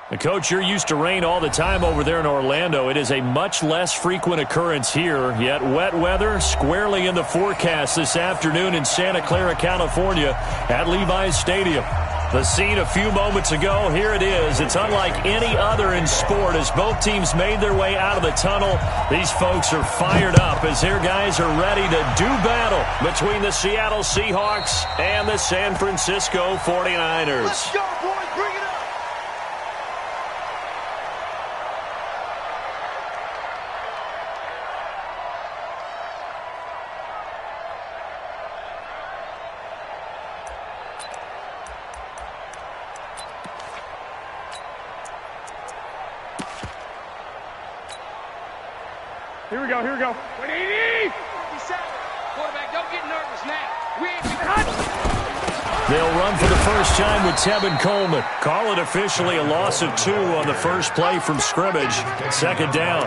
The coach, you're used to rain all the time over there in Orlando. It is a much less frequent occurrence here, yet wet weather squarely in the forecast this afternoon in Santa Clara, California at Levi's Stadium. The scene a few moments ago, here it is. It's unlike any other in sport as both teams made their way out of the tunnel. These folks are fired up as their guys are ready to do battle between the Seattle Seahawks and the San Francisco 49ers. Let's go, boys. Bring it up. Here we go, here we go. What do you need? 57. Quarterback, don't get nervous now. We ain't They'll run for the first time with Tevin Coleman. Call it officially a loss of 2 on the first play from scrimmage. Second down.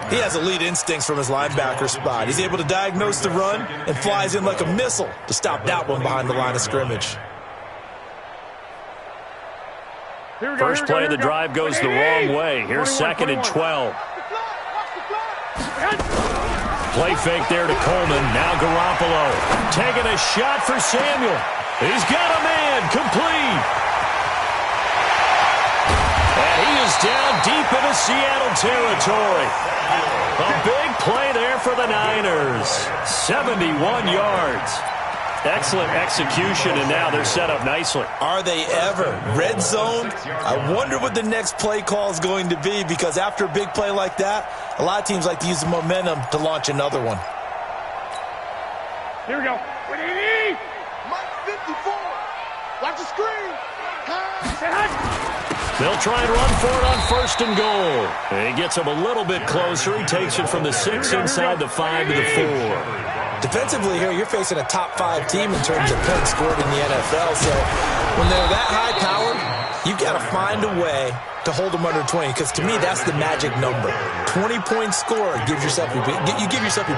He has elite instincts from his linebacker spot. He's able to diagnose the run and flies in like a missile to stop that one behind the line of scrimmage. First play of the drive goes the wrong way. Here's 2nd and 12. Play fake there to Coleman. Now Garoppolo taking a shot for Samuel. He's got a man complete. And he is down deep into Seattle territory. A big play there for the Niners. 71 yards. Excellent execution, and now they're set up nicely. Are they ever? Red zone? I wonder what the next play call is going to be, because after a big play like that, a lot of teams like to use the momentum to launch another one. Here we go. What do you need? Mike 54. Watch the screen. They'll try and run for it on 1st and goal. He gets him a little bit closer. He takes it from the 6 inside the 5 to the 4. Defensively here, you're facing a top 5 team in terms of points scored in the NFL. So when they're that high-powered, you've got to find a way to hold them under 20, because to me, that's the magic number. 20-point score gives yourself your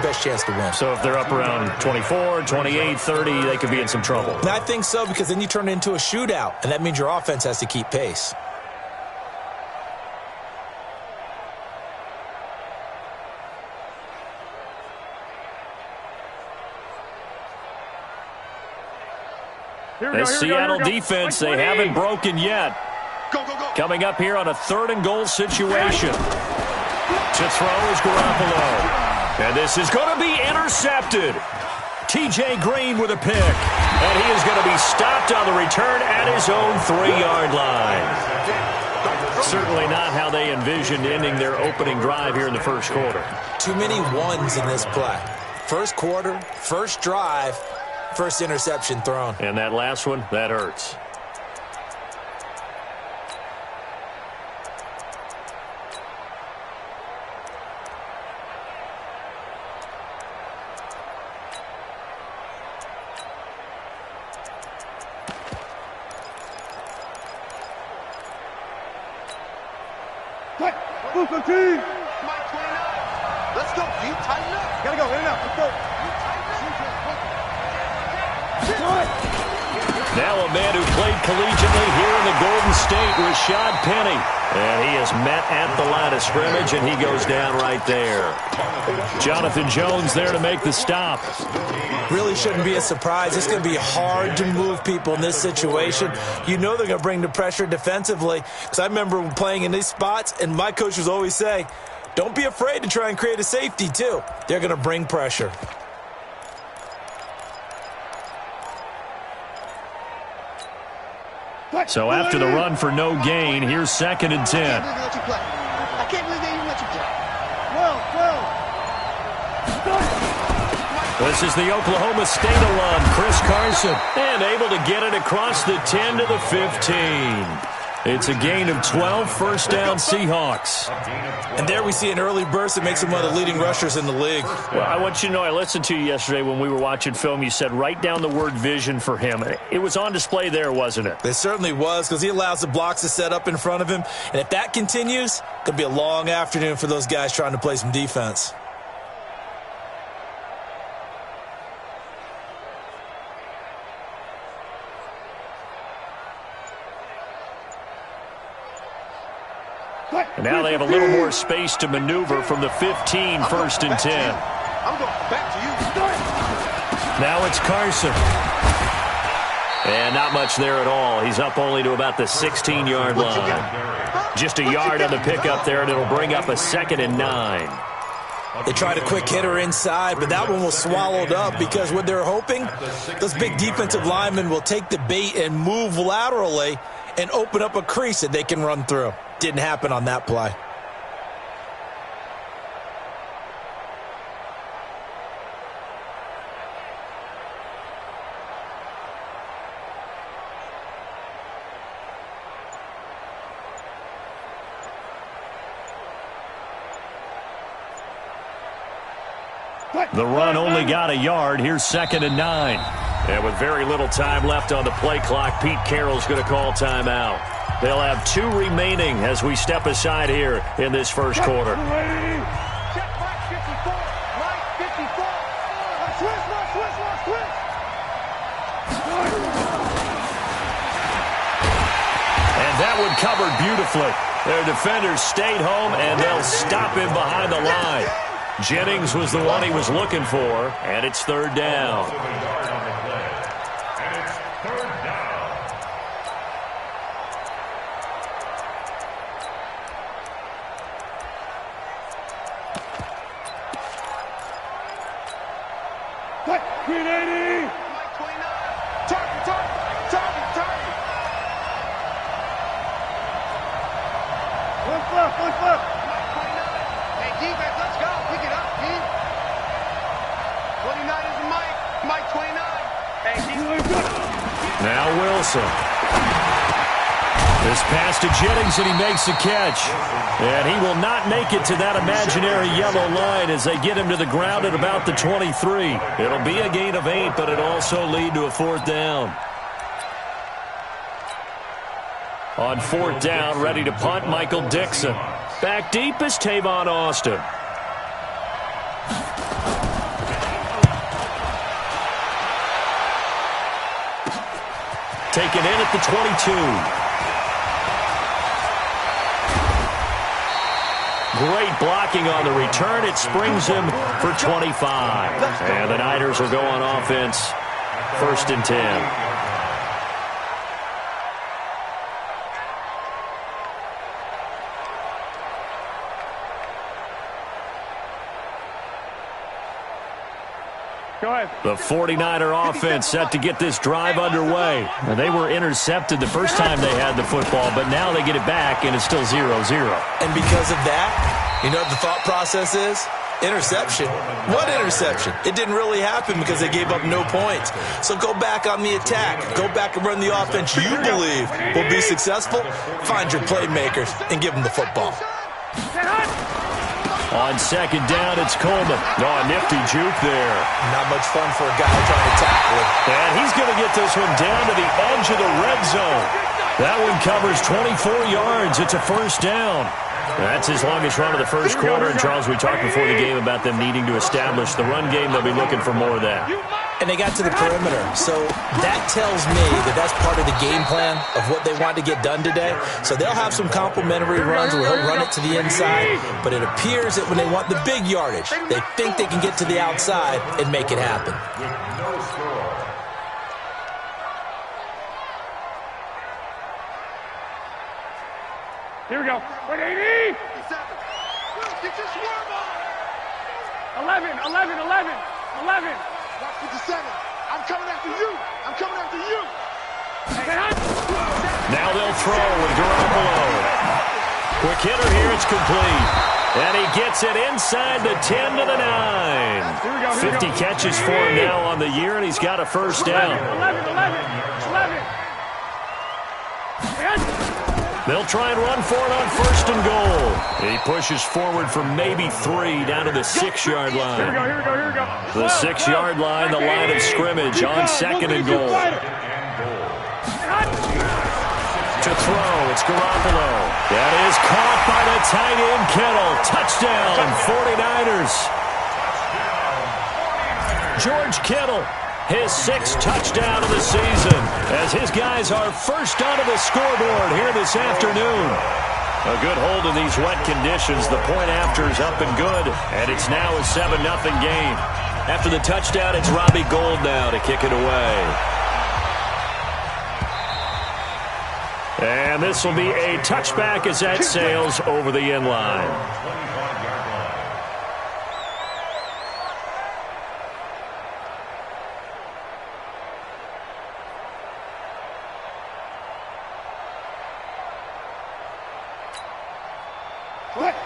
best chance to win. So if they're up around 24, 28, 30, they could be in some trouble. And I think so, because then you turn it into a shootout, and that means your offense has to keep pace. The Seattle defense, they haven't broken yet. Go, go, go. Coming up here on a 3rd and goal situation. To throw is Garoppolo. And this is going to be intercepted. TJ Green with a pick. And he is going to be stopped on the return at his own 3-yard line. Certainly not how they envisioned ending their opening drive here in the first quarter. Too many ones in this play. First quarter, first drive, first interception thrown. And that last one, that hurts. Move the team. Mike 29. Let's go, D. Tighten up. Gotta go, in and out. Let's go. Now a man who played collegiately here in the Golden State, Rashad Penny. And he is met at the line of scrimmage, and he goes down right there. Jonathan Jones there to make the stop. Really shouldn't be a surprise. It's going to be hard to move people in this situation. You know they're going to bring the pressure defensively. Because I remember playing in these spots, and my coach was always say, don't be afraid to try and create a safety, too. They're going to bring pressure. So after the run for no gain, here's 2nd and 10. I can't believe they even let you play. This is the Oklahoma State alum, Chris Carson, and able to get it across the 10 to the 15. It's a gain of 12, first down Seahawks. And there we see an early burst that makes him one of the leading rushers in the league. Well, I want you to know, I listened to you yesterday when we were watching film. You said write down the word vision for him. It was on display there, wasn't it? It certainly was, because he allows the blocks to set up in front of him. And if that continues, it's going to be a long afternoon for those guys trying to play some defense. they have a little more space to maneuver from the 15, first and 10. I'm going back to you. Now it's Carson. And not much there at all. He's up only to about the 16-yard line. Just a yard on the pickup there, and it'll bring up a 2nd and 9. They tried a quick hitter inside, but that one was swallowed up because what they're hoping, those big defensive linemen will take the bait and move laterally and open up a crease that they can run through. Didn't happen on that play. The run only got a yard. Here's 2nd and 9. And with very little time left on the play clock, Pete Carroll's going to call timeout. They'll have 2 remaining as we step aside here in this first quarter. Check right 54. Right 54. Switch. And that one covered beautifully. Their defenders stayed home, and they'll stop him behind the line. Jennings was the one he was looking for, and it's 3rd down. Green 80! Target. Left. Hey, defense, let's go. Pick it up, Pete. 29 is Mike 29. Hey, Now Wilson. This pass to Jennings, and he makes the catch. And he will not make it to that imaginary yellow line as they get him to the ground at about the 23. It'll be a gain of 8, but it'll also lead to a 4th down. On 4th down, ready to punt, Michael Dixon. Back deep is Tavon Austin. Taken in at the 22. Great blocking on the return. It springs him for 25. And the Niners will go on offense. 1st and 10. Go ahead. The 49er offense set to get this drive underway. And they were intercepted the first time they had the football, but now they get it back, and it's still 0-0. And because of that, you know what the thought process is? Interception. What interception? It didn't really happen because they gave up no points. So go back on the attack. Go back and run the offense you believe will be successful. Find your playmakers and give them the football. On 2nd down, it's Coleman. Oh, a nifty juke there. Not much fun for a guy trying to tackle it. And he's going to get this one down to the edge of the red zone. That one covers 24 yards. It's a 1st down. That's his longest run of the first quarter. And, Charles, we talked before the game about them needing to establish the run game. They'll be looking for more of that. And they got to the perimeter. So that tells me that that's part of the game plan of what they want to get done today. So they'll have some complimentary runs where he'll run it to the inside. But it appears that when they want the big yardage, they think they can get to the outside and make it happen. Here we go. 180! 11. 157. I'm coming after you. Now they'll throw with Garoppolo. Quick hitter here. It's complete. And he gets it inside the 10 to the 9. 50 catches for him now on the year, and he's got a 1st down. 11. They'll try and run for it on 1st and goal. He pushes forward for maybe 3 down to the 6-yard line. Here we go. The 6-yard line, the line of scrimmage on 2nd and goal. To throw, it's Garoppolo. That is caught by the tight end, Kittle. Touchdown, 49ers. George Kittle, his 6th touchdown of the season, as his guys are first onto the scoreboard here this afternoon. A good hold in these wet conditions. The point after is up and good, and it's now a 7-0 game. After the touchdown, it's Robbie Gould now to kick it away. And this will be a touchback as that sails over the end line.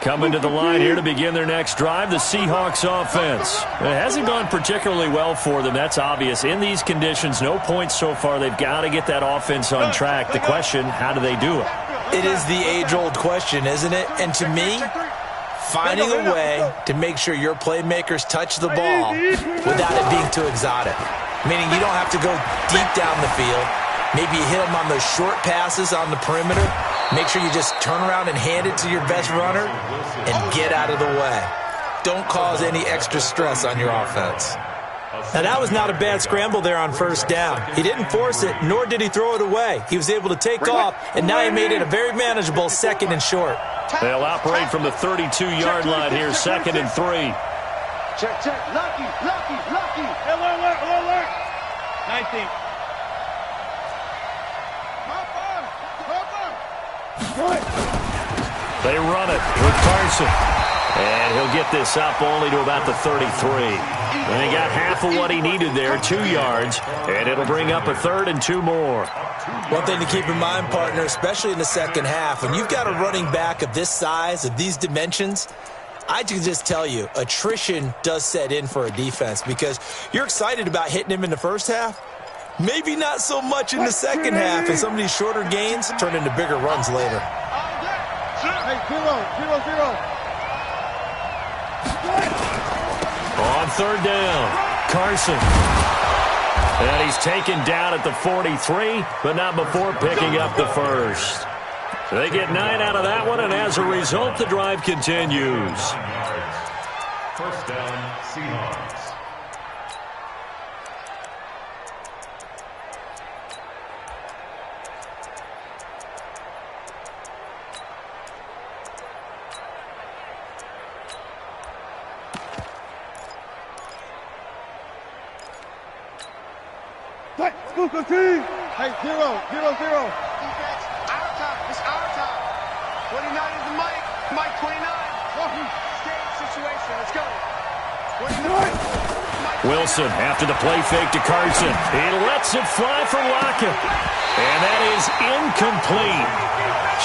Coming to the line here to begin their next drive, the Seahawks offense. It hasn't gone particularly well for them, that's obvious. In these conditions, no points so far. They've got to get that offense on track. The question, how do they do it? It is the age-old question, isn't it? And to me, finding a way to make sure your playmakers touch the ball without it being too exotic. Meaning you don't have to go deep down the field. Maybe you hit them on those short passes on the perimeter. Make sure you just turn around and hand it to your best runner and get out of the way. Don't cause any extra stress on your offense. Now, that was not a bad scramble there on first down. He didn't force it, nor did he throw it away. He was able to take off, and now he made it a very manageable 2nd and short. They'll operate from the 32-yard line here, 2nd and 3. Check. Lucky. Alert. 19. They run it with Carson. And he'll get this up only to about the 33. And he got half of what he needed there, 2 yards. And it'll bring up a 3rd and 2 more. One thing to keep in mind, partner, especially in the second half, when you've got a running back of this size, of these dimensions, I can just tell you, attrition does set in for a defense because you're excited about hitting him in the first half. Maybe not so much in the second half, and some of these shorter gains turn into bigger runs later. Hey, 0. On 3rd down, Carson. And he's taken down at the 43, but not before picking up the first. So they get 9 out of that one, and as a result, the drive continues. First down, Seahawks. Hey, 0. Defense, our time. It's our time. 29 is the Mike. Mike 29. Same situation. Let's go. 29. Wilson after the play fake to Carson. He lets it fly for Lockett. And that is incomplete.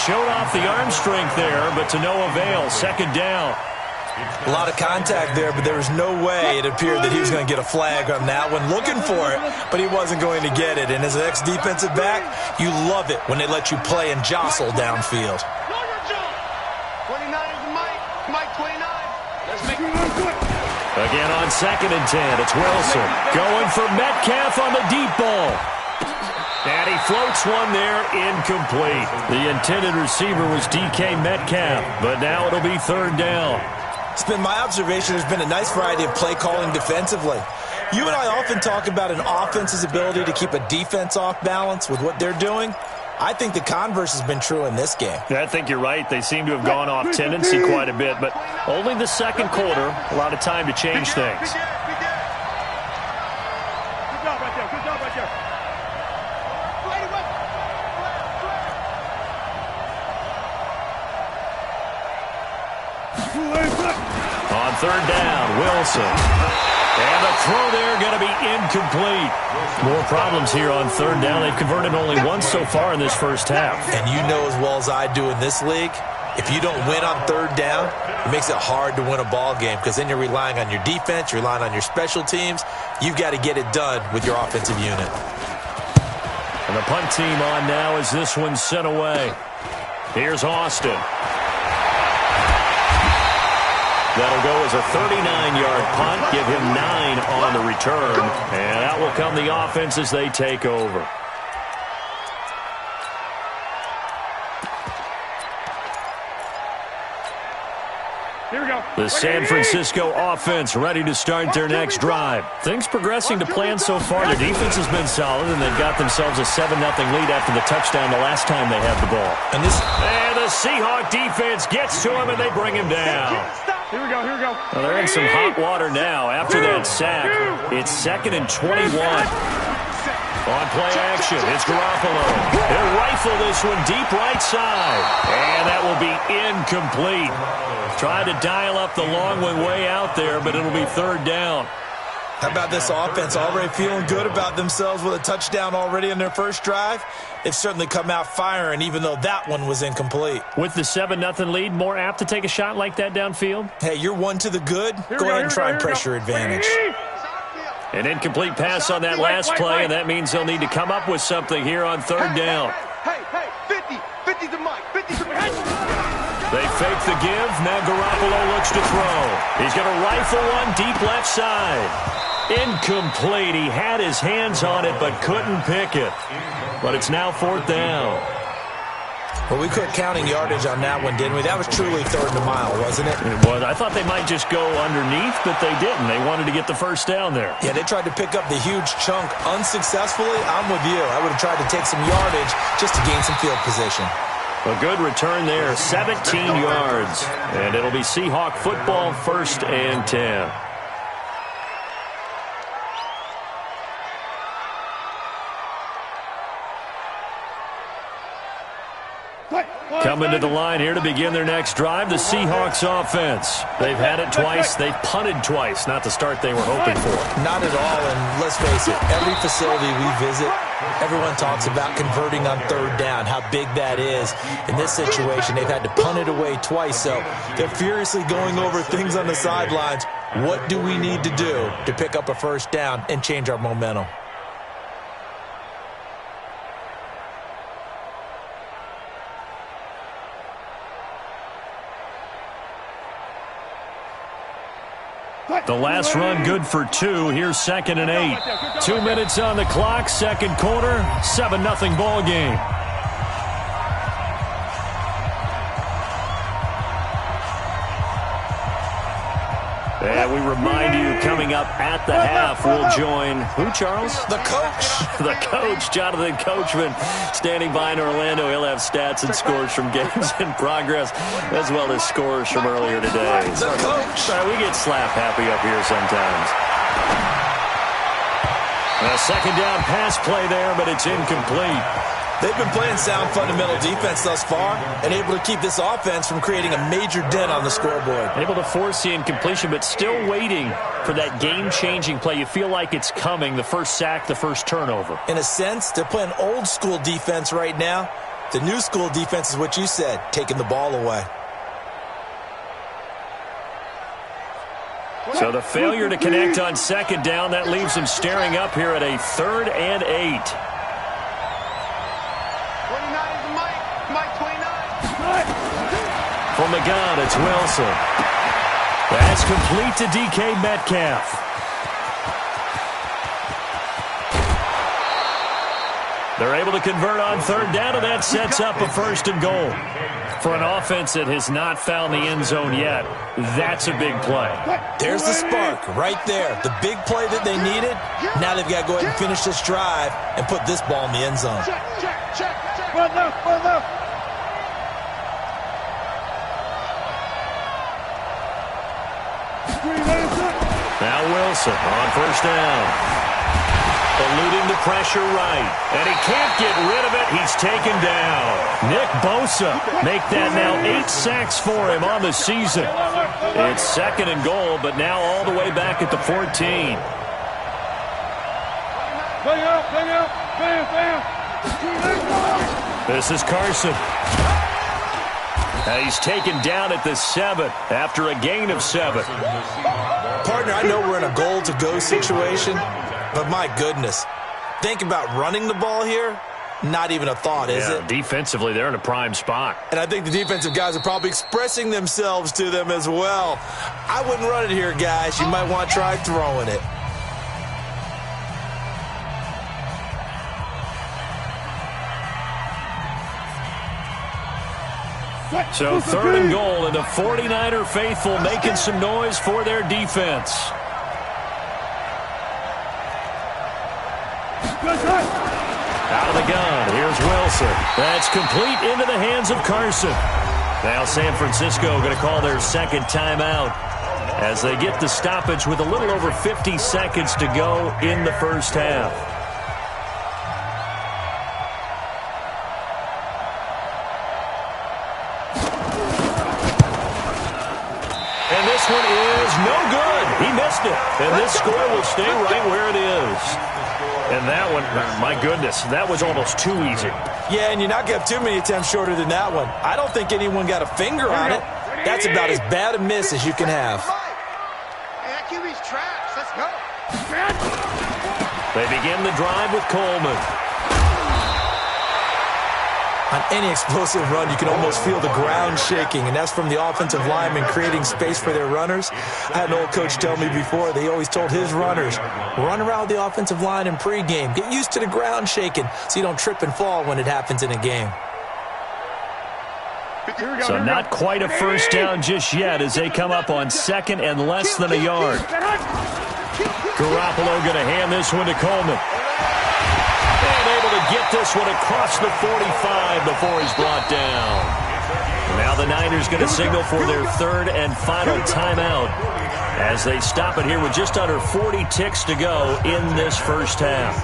Showed off the arm strength there, but to no avail. 2nd down. A lot of contact there, but there was no way it appeared that he was going to get a flag on that one. Looking for it, but he wasn't going to get it. And as an ex-defensive back, you love it when they let you play and jostle downfield. 29 is the Mike. Mike 29. Let's make it. Again on 2nd and 10, it's Wilson going for Metcalf on the deep ball. And he floats one there, incomplete. The intended receiver was DK Metcalf, but now it'll be 3rd down. It's been my observation there's been a nice variety of play calling defensively. You and I often talk about an offense's ability to keep a defense off balance with what they're doing. I think the converse has been true in this game. I think you're right. They seem to have gone off tendency quite a bit, but only the 2nd quarter, a lot of time to change things. Good job right there. On 3rd down, Wilson. And the throw there going to be incomplete. More problems here on 3rd down. They've converted only once so far in this first half. And you know as well as I do in this league, if you don't win on 3rd down, it makes it hard to win a ball game because then you're relying on your defense, you're relying on your special teams. You've got to get it done with your offensive unit. And the punt team on now as this one's sent away. Here's Austin. That'll go as a 39-yard punt, give him 9 on the return. And out will come the offense as they take over. Here we go. The San Francisco offense ready to start their next drive. Things progressing to plan so far. Their defense has been solid, and they've got themselves a 7-0 lead after the touchdown the last time they had the ball. And the Seahawk defense gets to him, and they bring him down. Here we go. Here we go. Well, they're in some hot water now after that sack. It's 2nd and 21. On play action, it's Garoppolo. He'll rifle this one deep right side. And that will be incomplete. Tried to dial up the long one way out there, but it'll be 3rd down. How about this offense already feeling good about themselves with a touchdown already in their first drive? They've certainly come out firing, even though that one was incomplete. With the 7-0 lead, more apt to take a shot like that downfield? Hey, you're one to the good. Go ahead and try and press your advantage. An incomplete pass on that last play, and that means they'll need to come up with something here on 3rd down. Hey, 50 to Mike, 50 to Mike. They fake the give. Now Garoppolo looks to throw. He's going to rifle one deep left side. Incomplete. He had his hands on it but couldn't pick it. But it's now 4th down. Well, we quit counting yardage on that one, didn't we? That was truly 3rd and a mile, wasn't it? It was. I thought they might just go underneath, but they didn't. They wanted to get the first down there. Yeah, they tried to pick up the huge chunk unsuccessfully. I'm with you. I would have tried to take some yardage just to gain some field position. A good return there, 17 yards. And it'll be Seahawk football, 1st and 10. Coming to the line here to begin their next drive, the Seahawks offense. They've had it twice. They've punted twice. Not the start they were hoping for. Not at all, and let's face it, every facility we visit, everyone talks about converting on 3rd down, how big that is. In this situation, they've had to punt it away twice, so they're furiously going over things on the sidelines. What do we need to do to pick up a 1st down and change our momentum? The last run good for 2. Here's 2nd and 8. 2 minutes on the clock, 2nd quarter, 7-0 ball game. And we remind you, coming up at the half, we'll join, who, Charles? The coach. The coach, Jonathan Coachman, standing by in Orlando. He'll have stats and scores from games in progress, as well as scores from earlier today. The coach. We get slap happy up here sometimes. A 2nd down pass play there, but it's incomplete. They've been playing sound fundamental defense thus far and able to keep this offense from creating a major dent on the scoreboard. Able to force the incompletion, but still waiting for that game-changing play. You feel like it's coming, the first sack, the first turnover. In a sense, they're playing old-school defense right now. The new school defense is what you said, taking the ball away. So the failure to connect on 2nd down, that leaves them staring up here at a 3rd and 8. 29 is Mike 29. From the gun, it's Wilson. That's complete to DK Metcalf. They're able to convert on 3rd down, and that sets up a 1st and goal. For an offense that has not found the end zone yet, that's a big play. There's the spark right there. The big play that they needed. Now they've got to go ahead and finish this drive and put this ball in the end zone. Check. Run left. Now Wilson on 1st down. Eluding the pressure right. And he can't get rid of it. He's taken down. Nick Bosa make that now 8 sacks for him on the season. It's 2nd and goal, but now all the way back at the 14. Bang out. This is Carson. And he's taken down at the 7 after a gain of 7. Partner, I know we're in a goal-to-go situation, but my goodness, think about running the ball here. Not even a thought, is it? Defensively, they're in a prime spot. And I think the defensive guys are probably expressing themselves to them as well. I wouldn't run it here, guys. You might want to try throwing it. So 3rd and goal, and the 49er faithful making some noise for their defense. Out of the gun, here's Wilson. That's complete into the hands of Carson. Now San Francisco going to call their second timeout as they get the stoppage with a little over 50 seconds to go in the first half. And this one is no good. He missed it. And this score will stay right where it is. And that one, my goodness, that was almost too easy. Yeah, and you're not going to have too many attempts shorter than that one. I don't think anyone got a finger on it. That's about as bad a miss as you can have. Hey, that QB's trash. Let's go. They begin the drive with Coleman. On any explosive run, you can almost feel the ground shaking, and that's from the offensive linemen creating space for their runners. I had an old coach tell me before, they always told his runners, run around the offensive line in pregame. Get used to the ground shaking so you don't trip and fall when it happens in a game. So not quite a first down just yet as they come up on 2nd and less than a yard. Garoppolo going to hand this one to Coleman. And able to get this one across the 45 before he's brought down. Now the Niners going to signal for their 3rd and final timeout as they stop it here with just under 40 ticks to go in this first half.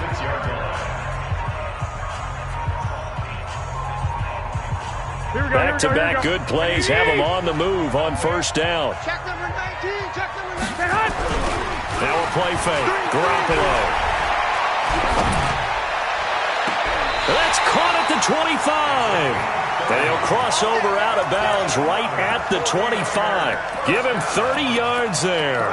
Back-to-back good plays have them on the move on first down. Check number 19. Check number 19. Now a play fake. Garoppolo. That's caught at the 25. They'll cross over out of bounds right at the 25. Give him 30 yards there.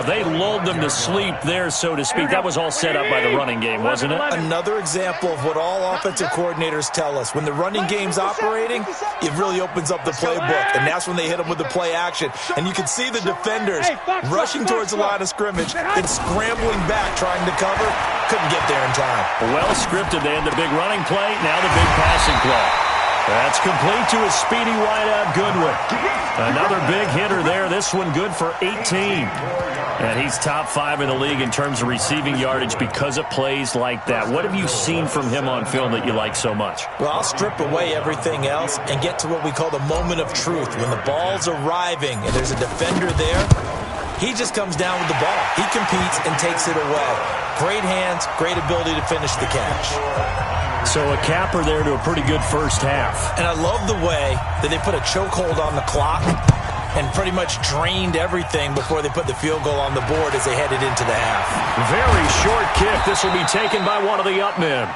They lulled them to sleep there, so to speak. That was all set up by the running game, wasn't it? Another example of what all offensive coordinators tell us. When the running game's operating, it really opens up the playbook, and that's when they hit them with the play action. And you can see the defenders rushing towards the line of scrimmage, then scrambling back, trying to cover. Couldn't get there in time. Well scripted. They had the big running play, now the big passing play. That's complete to a speedy wideout Goodwin. Another big hitter there. This one good for 18. And he's top 5 in the league in terms of receiving yardage because of plays like that. What have you seen from him on film that you like so much? Well, I'll strip away everything else and get to what we call the moment of truth. When the ball's arriving and there's a defender there, he just comes down with the ball. He competes and takes it away. Great hands, great ability to finish the catch. So a capper there to a pretty good first half. And I love the way that they put a chokehold on the clock and pretty much drained everything before they put the field goal on the board as they headed into the half. Very short kick. This will be taken by one of the up men.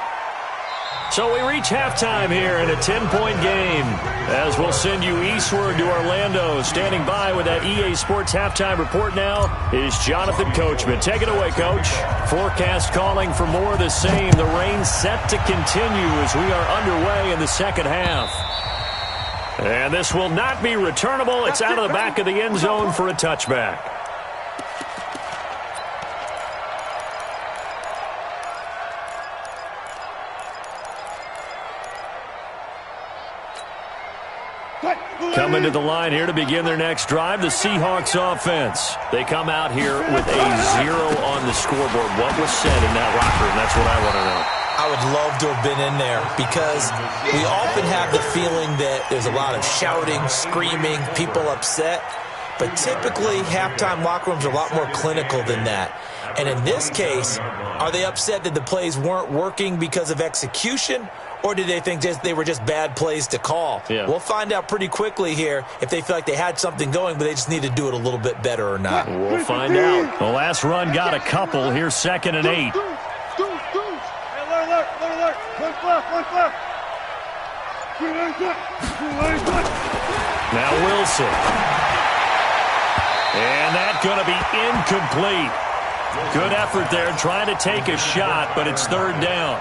So we reach halftime here in a 10-point game as we'll send you eastward to Orlando. Standing by with that EA Sports halftime report now is Jonathan Coachman. Take it away, Coach. Forecast calling for more of the same. The rain set to continue as we are underway in the second half. And this will not be returnable. It's out of the back of the end zone for a touchback. Coming to the line here to begin their next drive, the Seahawks offense. They come out here with a 0 on the scoreboard. What was said in that locker room? That's what I want to know. I would love to have been in there because we often have the feeling that there's a lot of shouting, screaming, people upset. But typically, halftime locker rooms are a lot more clinical than that. And in this case, are they upset that the plays weren't working because of execution? Or did they think they were just bad plays to call? Yeah. We'll find out pretty quickly here if they feel like they had something going, but they just need to do it a little bit better or not. We'll find out. The last run got a couple. Here's 2nd and 8. Hey, alert. One left. Now Wilson. And that's going to be incomplete. Good effort there trying to take a shot, but it's 3rd down.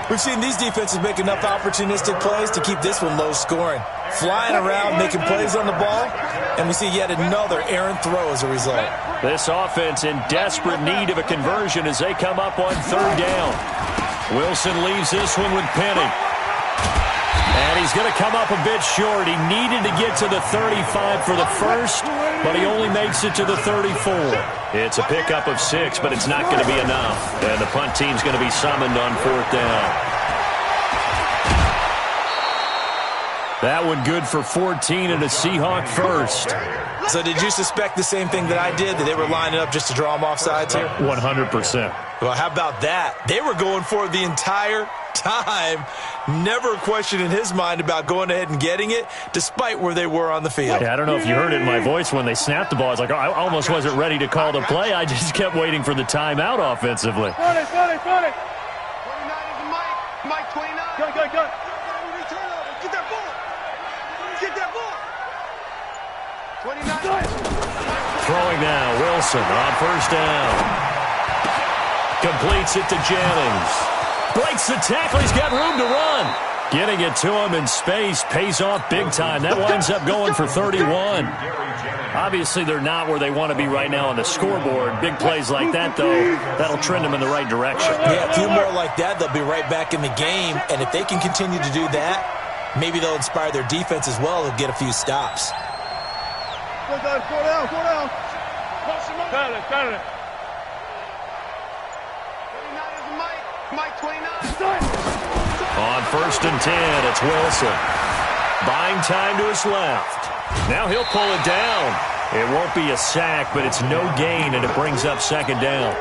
We've seen these defenses make enough opportunistic plays to keep this one low scoring. Flying around, making plays on the ball, and we see yet another errant throw as a result. This offense in desperate need of a conversion as they come up on 3rd down. Wilson leaves this one with Penny. And he's going to come up a bit short. He needed to get to the 35 for the first, but he only makes it to the 34. It's a pickup of 6, but it's not going to be enough. And the punt team's going to be summoned on 4th down. That one good for 14 and a Seahawk first. So did you suspect the same thing that I did, that they were lining up just to draw them off sides here? 100%. Well, how about that? They were going for it the entire time. Never a question in his mind about going ahead and getting it, despite where they were on the field. Yeah, I don't know if you heard it in my voice when they snapped the ball. I was like, oh, I almost wasn't ready to call the play. I just kept waiting for the timeout offensively. Got it. 29 is the Mike 29. Go. Get that ball. Get that ball. 29. Throwing now, Wilson on 1st down. Completes it to Jennings. Breaks the tackle. He's got room to run. Getting it to him in space pays off big time. That winds up going for 31. Obviously, they're not where they want to be right now on the scoreboard. Big plays like that, though, that'll trend them in the right direction. Yeah, a few more like that, they'll be right back in the game. And if they can continue to do that, maybe they'll inspire their defense as well and get a few stops. Go down. Got it. 29 is the Mike 29. On 1st and 10, it's Wilson. Buying time to his left. Now he'll pull it down. It won't be a sack, but it's no gain, and it brings up 2nd down.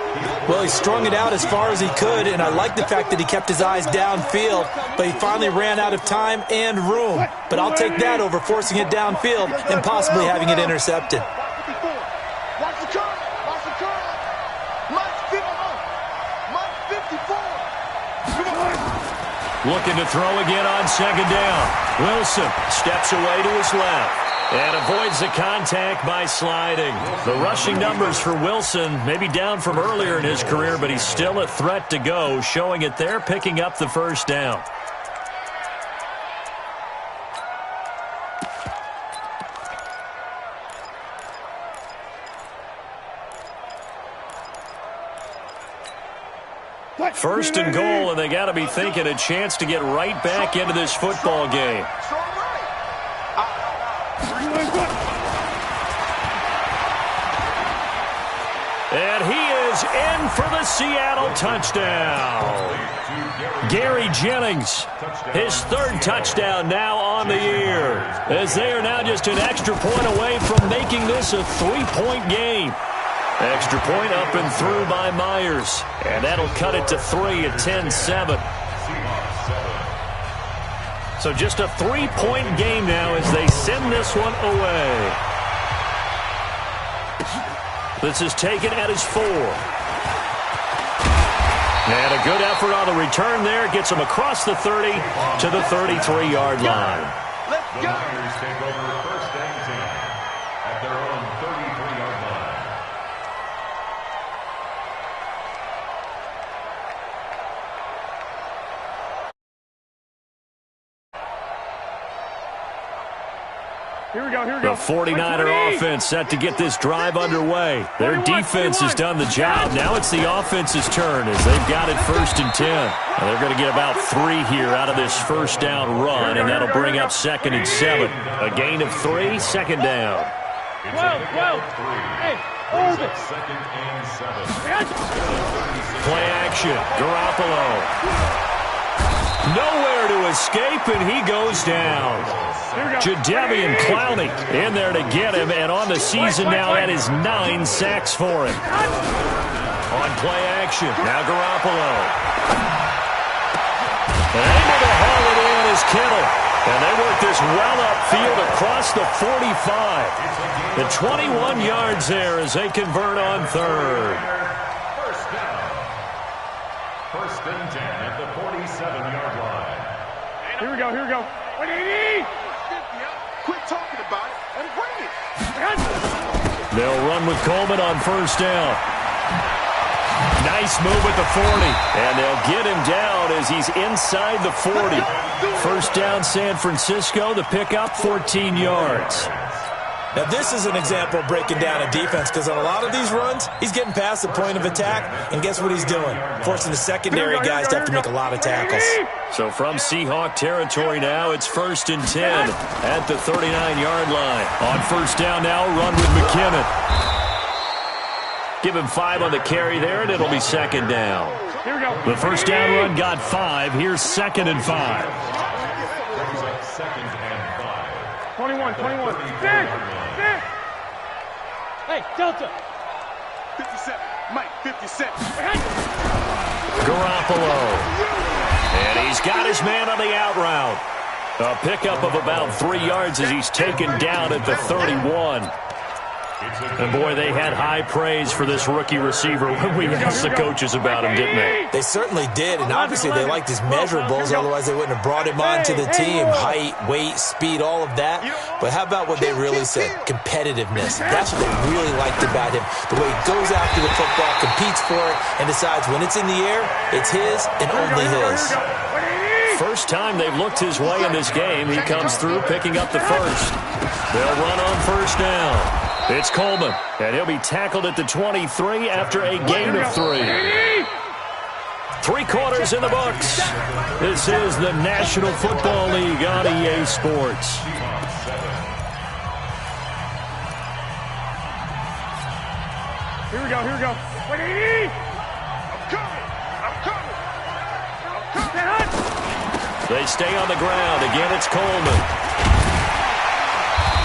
Well, he strung it out as far as he could, and I like the fact that he kept his eyes downfield, but he finally ran out of time and room. But I'll take that over forcing it downfield and possibly having it intercepted. Watch the curve. Mike 54. Looking to throw again on 2nd down. Wilson steps away to his left and avoids the contact by sliding. The rushing numbers for Wilson may be down from earlier in his career, but he's still a threat to go, showing it there, picking up the 1st down. First and goal, and they got to be thinking a chance to get right back into this football game. And he is in for the Seattle touchdown. Gary Jennings, his 3rd touchdown now on the year, as they are now just an extra point away from making this a 3-point game. Extra point up and through by Myers. And that'll cut it to 3 at 10-7. So just a 3-point game now as they send this one away. This is taken at his 4. And a good effort on the return there. Gets him across the 30 to the 33-yard line. Let's go. Niners take over 1st and 10 at their own 33-yard line. Here we go. The 49er offense set to get this drive underway. Their defense has done the job. Now it's the offense's turn as they've got it 1st and 10. Now they're going to get about 3 here out of this 1st down run, and that'll bring up 2nd and 7. A gain of 3, 2nd down. 12. Hey, hold it. 2nd and 7. Play action. Garoppolo. Nowhere to escape, and he goes down. Jadeveon Clowney in there to get him, and on the season now, that is 9 sacks for him. On play action, now Garoppolo. And able to haul it in is Kittle. And they work this well upfield across the 45. The 21 yards there as they convert on 3rd. 1st down. 1st and 10 at the 47-yard line. Here we go. 180. Quit talking about it and bring it. They'll run with Coleman on 1st down. Nice move at the 40. And they'll get him down as he's inside the 40. 1st down San Francisco. The pickup, 14 yards. Now, this is an example of breaking down a defense because on a lot of these runs, he's getting past the point of attack, and guess what he's doing? Forcing the secondary guys to have to make a lot of tackles. So from Seahawk territory now, it's 1st and 10 at the 39-yard line. On first down now, run with McKinnon. Give him 5 on the carry there, and it'll be 2nd down. The first down run got 5. Here's 2nd and 5. 21. Stick. Hey, Delta. 57. Mike, 57. Garoppolo. And he's got his man on the out route. A pickup of about 3 yards as he's taken down at the 31. And, boy, they had high praise for this rookie receiver when we asked the coaches about him, didn't they? They certainly did, and obviously they liked his measurables, otherwise they wouldn't have brought him onto the team. Height, weight, speed, all of that. But how about what they really said? Competitiveness. That's what they really liked about him. The way he goes after the football, competes for it, and decides when it's in the air, it's his and only his. First time they've looked his way in this game. He comes through picking up the first. They'll run on first down. It's Coleman, and he'll be tackled at the 23 after a gain of 3. 3 quarters in the books. This is the National Football League on EA Sports. Here we go. Wait, I'm coming. They stay on the ground. Again, it's Coleman.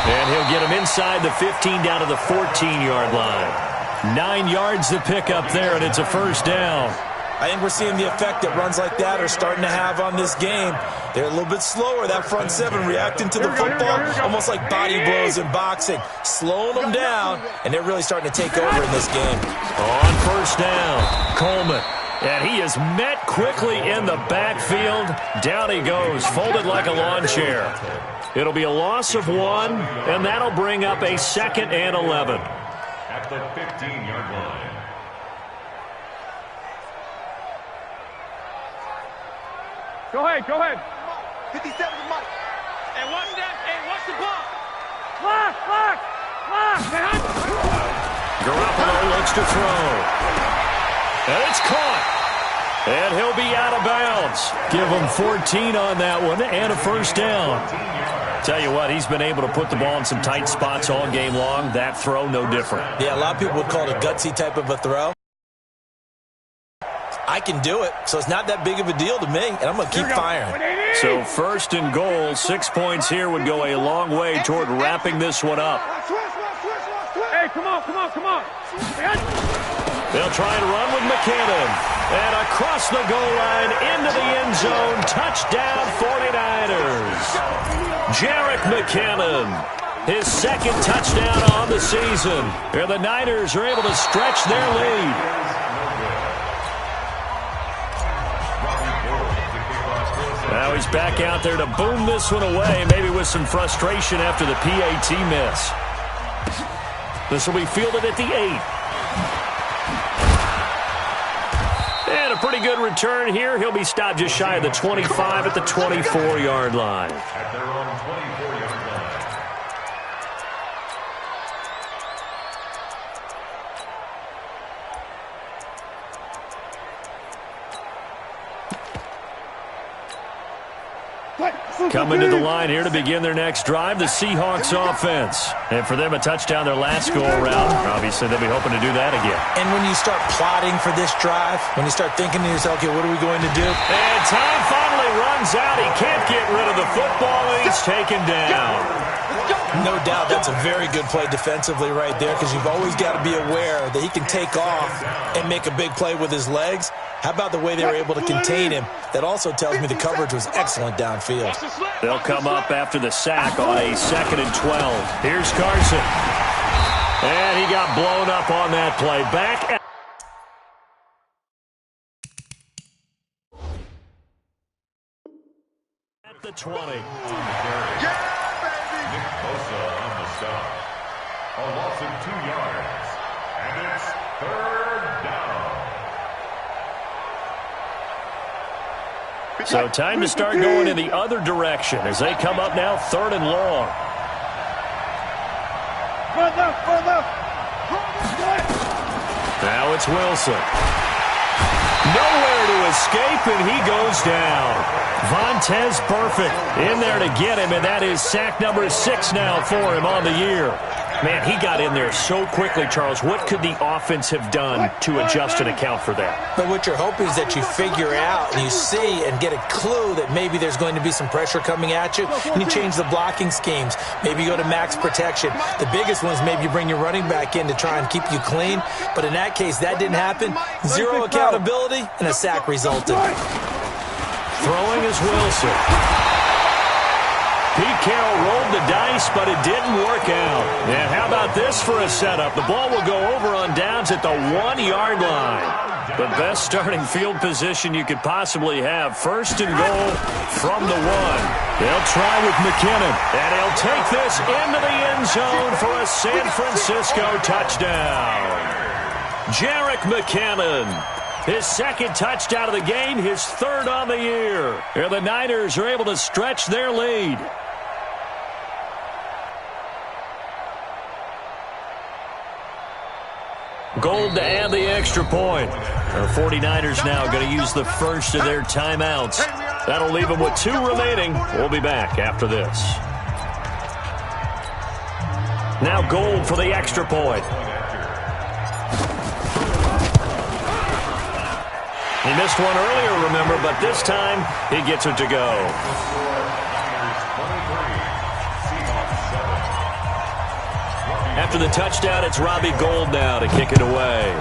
And he'll get him inside the 15 down to the 14-yard line. 9 yards to pick up there, and it's a first down. I think we're seeing the effect that runs like that are starting to have on this game. They're a little bit slower, that front 7, reacting to the football, almost like body blows in boxing, slowing them down, and they're really starting to take over in this game. On first down, Coleman. And he is met quickly in the backfield. Down he goes, folded like a lawn chair. It'll be a loss of 1, and that'll bring up a 2nd and 11. At the 15-yard line. Go ahead. 57 to Mike. Hey, watch that. Hey, watch the ball. Lock. Man. Garoppolo looks to throw. And it's caught. And he'll be out of bounds. Give him 14 on that one and a first down. Tell you what, he's been able to put the ball in some tight spots all game long. That throw, no different. Yeah, a lot of people would call it a gutsy type of a throw. I can do it, so it's not that big of a deal to me, and I'm going to keep firing. So 1st and goal, 6 points here would go a long way toward wrapping this one up. Hey, come on. They'll try and run with McKinnon. And across the goal line into the end zone. Touchdown 49ers. Jerick McKinnon. His 2nd touchdown on the season. And the Niners are able to stretch their lead. Now he's back out there to boom this one away, maybe with some frustration after the PAT miss. This will be fielded at the 8. And a pretty good return here. He'll be stopped just shy of the 25 at the 24-yard line. At their own 24-yard line. Coming to the line here to begin their next drive, the Seahawks offense. And for them, a touchdown their last go-around. Obviously, they'll be hoping to do that again. And when you start plotting for this drive, when you start thinking to yourself, okay, what are we going to do? And time finally runs out. He can't get rid of the football, and he's taken down. No doubt that's a very good play defensively right there because you've always got to be aware that he can take off and make a big play with his legs. How about the way they were able to contain him? That also tells me the coverage was excellent downfield. They'll come up after the sack on a 2nd and 12. Here's Carson. And he got blown up on that play. Back at the 20. Nick Bosa on the stop. A loss of 2 yards. And it's 3rd down. So time to start going in the other direction as they come up now 3rd and long. Now it's Wilson. Nowhere to escape, and he goes down. Vontaze Burfict in there to get him, and that is sack number 6 now for him on the year. Man, he got in there so quickly, Charles. What could the offense have done to adjust and account for that? But what you're hoping is that you figure out and you see and get a clue that maybe there's going to be some pressure coming at you, and you change the blocking schemes. Maybe you go to max protection. The biggest one is maybe you bring your running back in to try and keep you clean. But in that case, that didn't happen. Zero accountability, and a sack resulted. Throwing is Wilson. Pete Carroll rolled the dice, but it didn't work out. And how about this for a setup? The ball will go over on downs at the 1-yard line. The best starting field position you could possibly have. First and goal from the 1. They'll try with McKinnon. And he'll take this into the end zone for a San Francisco touchdown. Jerick McKinnon. His second touchdown of the game, his third on the year. And the Niners are able to stretch their lead. Gold to add the extra point. The 49ers now going to use the first of their timeouts. That'll leave them with 2 remaining. We'll be back after this. Now Gold for the extra point. He missed one earlier, remember, but this time he gets it to go. After the touchdown, it's Robbie Gould now to kick it away.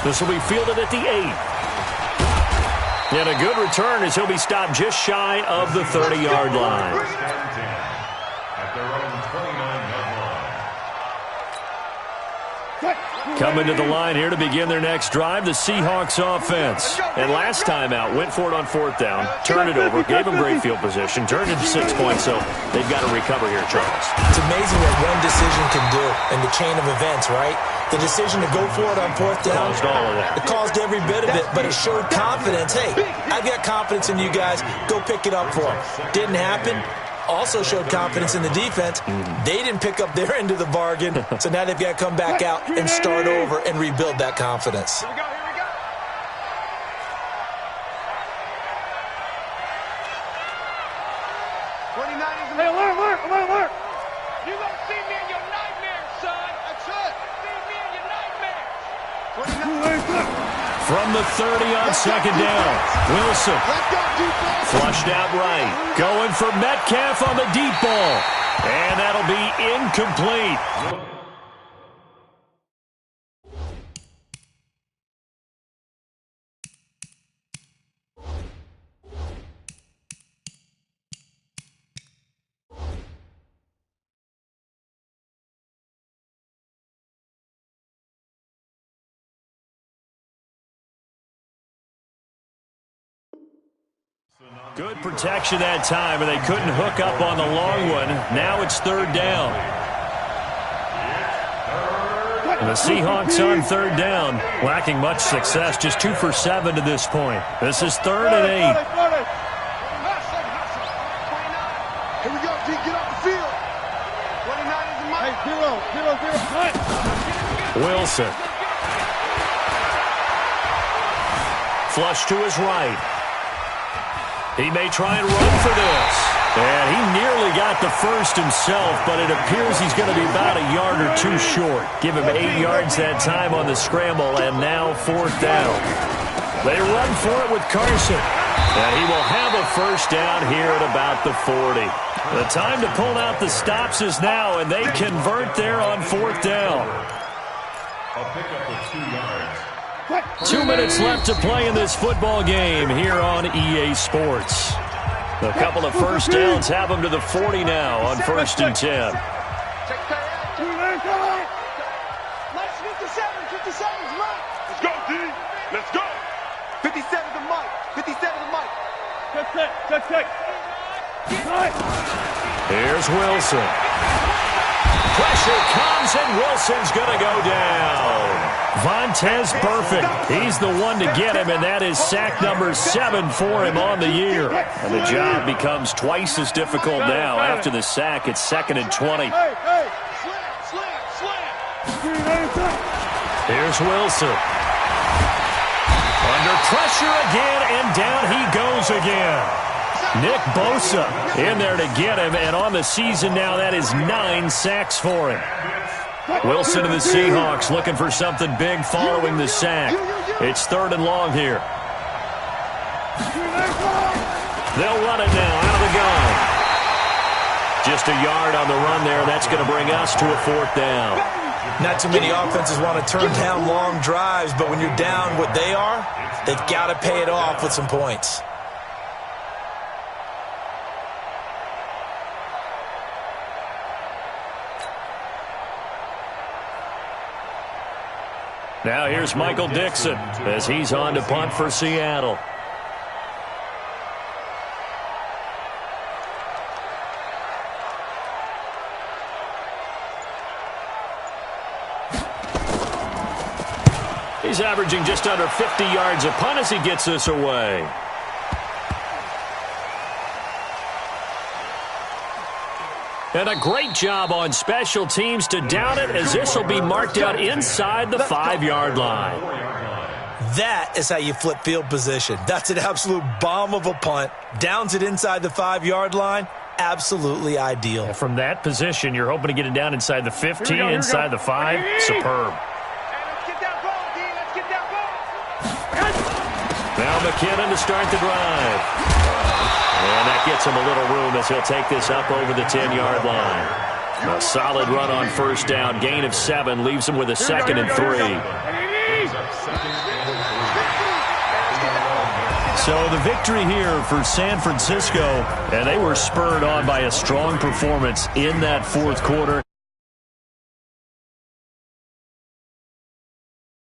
This will be fielded at the 8. And a good return as he'll be stopped just shy of the 30-yard line. Coming to the line here to begin their next drive, the Seahawks offense. And last time out, went for it on 4th down, turned it over, gave them great field position, turned it to 6 points, so they've got to recover here, Charles. It's amazing what one decision can do in the chain of events, right? The decision to go for it on 4th down. Caused all of that. It caused every bit of it, but it showed confidence. Hey, I've got confidence in you guys. Go pick it up for them. Didn't happen. Also showed confidence in the defense. They didn't pick up their end of the bargain, so now they've got to come back out and start over and rebuild that confidence. Here we go, here we go. Hey, alert! You gonna see me in your nightmares, son. That's it. See me in your nightmares. From the 30 on 2nd down, Wilson. Let's go, defense. Flushed out right. Going for Metcalf on the deep ball. And that'll be incomplete. Good protection that time, and they couldn't hook up on the long one. Now it's 3rd down. And the Seahawks on 3rd down, lacking much success, just 2 for 7 to this point. This is 3rd and 8. Here we go, G. Get off the field. 29 is the mic. Hey, 0. Wilson. Flush to his right. He may try and run for this. And he nearly got the first himself, but it appears he's going to be about a yard or 2 short. Give him 8 yards that time on the scramble, and now 4th down. They run for it with Carson. And he will have a first down here at about the 40. The time to pull out the stops is now, and they convert there on 4th down. A pickup of 2 yards. 2 minutes left to play in this football game here on EA Sports. A couple of first downs have them to the 40 now on 1st and 10. Let's go, D. Let's go. 57 the mic. 57 the mic. Check. Here's Wilson. Pressure He comes, and Wilson's going to go down. Vontaze Burfict, he's the one to get him, and that is sack number 7 for him on the year. And the job becomes twice as difficult now. After the sack, it's 2nd and 20. Here's Wilson. Under pressure again, and down he goes again. Nick Bosa in there to get him, and on the season now, that is 9 sacks for him. Wilson to the Seahawks looking for something big following the sack. It's 3rd and long here. They'll run it now out of the gun. Just a yard on the run there. That's going to bring us to a 4th down. Not too many offenses want to turn down long drives, but when you're down what they are, they've got to pay it off with some points. Now here's Michael Dixon as he's on to punt for Seattle. He's averaging just under 50 yards a punt as he gets this away. And a great job on special teams to down it, as this will be marked out inside the 5-yard line. That is how you flip field position. That's an absolute bomb of a punt. Downs it inside the 5-yard line. Absolutely ideal. And from that position, you're hoping to get it down inside the 15, inside the 5. Superb. Now McKinnon to start the drive. And that gets him a little room as he'll take this up over the 10-yard line. A solid run on 1st down. Gain of 7 leaves him with a 2nd and 3. So the victory here for San Francisco, and they were spurred on by a strong performance in that 4th quarter.